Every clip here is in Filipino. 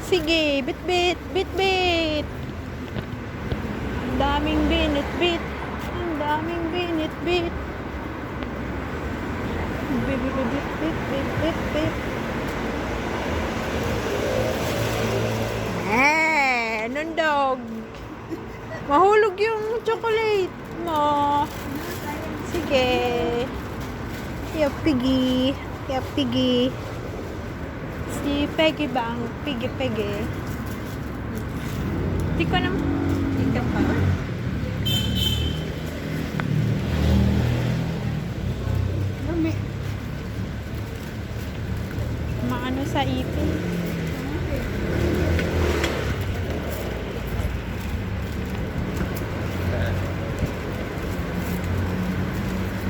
Sige, bit-bit, bit-bit. Ang daming binit-bit. Ang daming binit-bit. Bit-bit-bit-bit-bit-bit. Nundog. Mahulog yung chocolate mo. Sige. Piggy. Piggy. Si Peggy bang? Piggy. Hindi ko naman. Ikaw pa. Lumi. Maano sa ipin.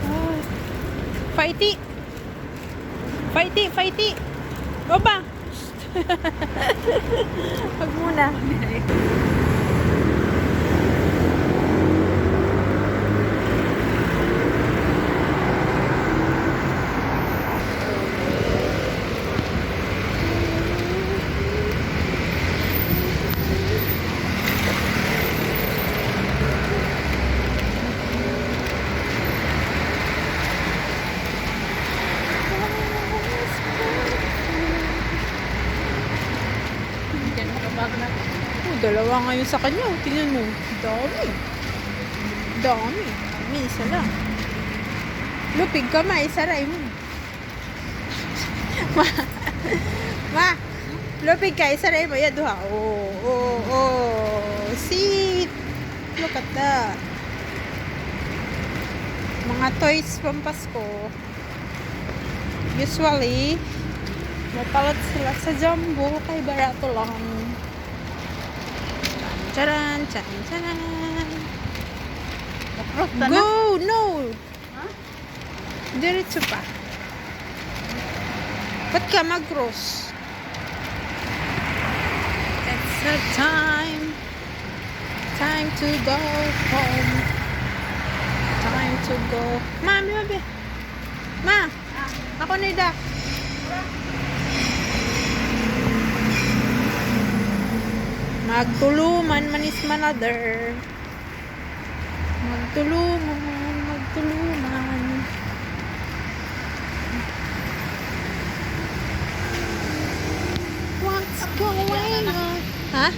Oh. Fighty. Baba. Wag muna. Dalawa ngayon sa kanya. Tingnan mo. Dami. Isa lang. Lupig ka, isaray mo. Ma. Lupig ka, isaray mo. Yan, duha. Oh. Sit. Look at that. Mga toys pang Pasko. Usually, mapalat sila sa Jumbo. Kay barato lang. Charan. Go! No! Huh? Diretso pa. Ba't ka mag-cross? It's a time. Time to go home. Time to go. Ma, bibi. Ma! Ako na ida. Magtuluman man is manother. Magtuluman. What's going on? Ha?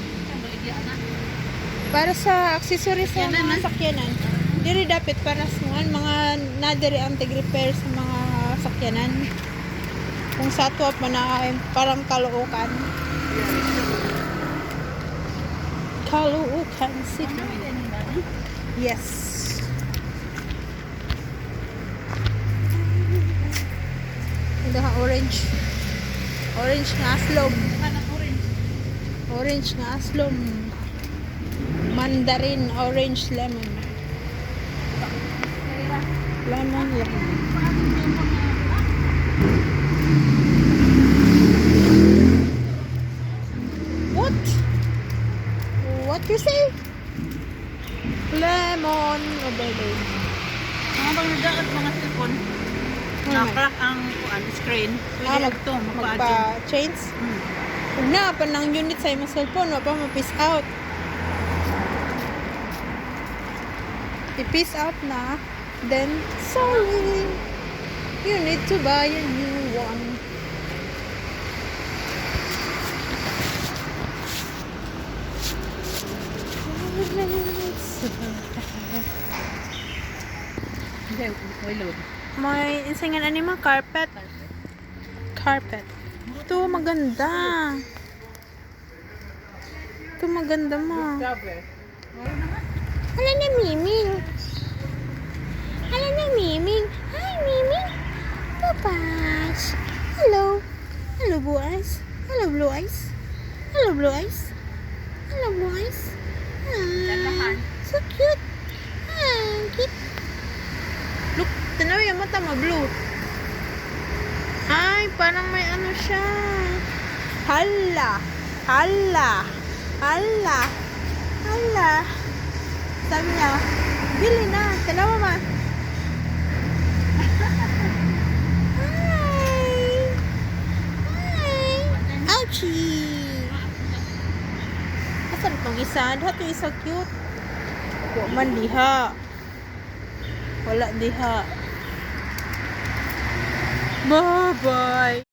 Para sa accessories sa mga sakyanan. Diri dapat para sa mga nadiri ang tig-repair sa mga sakyanan. Kung sa ato pa na parang kalookan. Caloocan City. Yes. Ito ha, orange. Orange nga aslom. Orange nga aslom. Mandarin, orange, lemon. Lemon. What you say? Lemon. Mga bang nadaot mga cellphone. Nakrak ang screen. Pwede ito. Magpa-change? Huwag na, pa ng unit sa imong cellphone. Wapa ma-piece out. I-piece out na. Then, sorry. You need to buy a new one. May insingan anima carpet. Ito maganda. Mo. Hala na Miming. Hi Miming. Papas. Hello Blue Eyes. Blue Eyes. So cute. Cute. Look, tanaw yung mata mo, blue. Ay, parang may ano siya. Hala. Hala. Hala. Hala. Sabi niya, bili na. Salamat ma. Hi. Hi. Ouchie. Asan itong isa? Diha itong isa cute. Wa man diha. Wala diha. Bye-bye.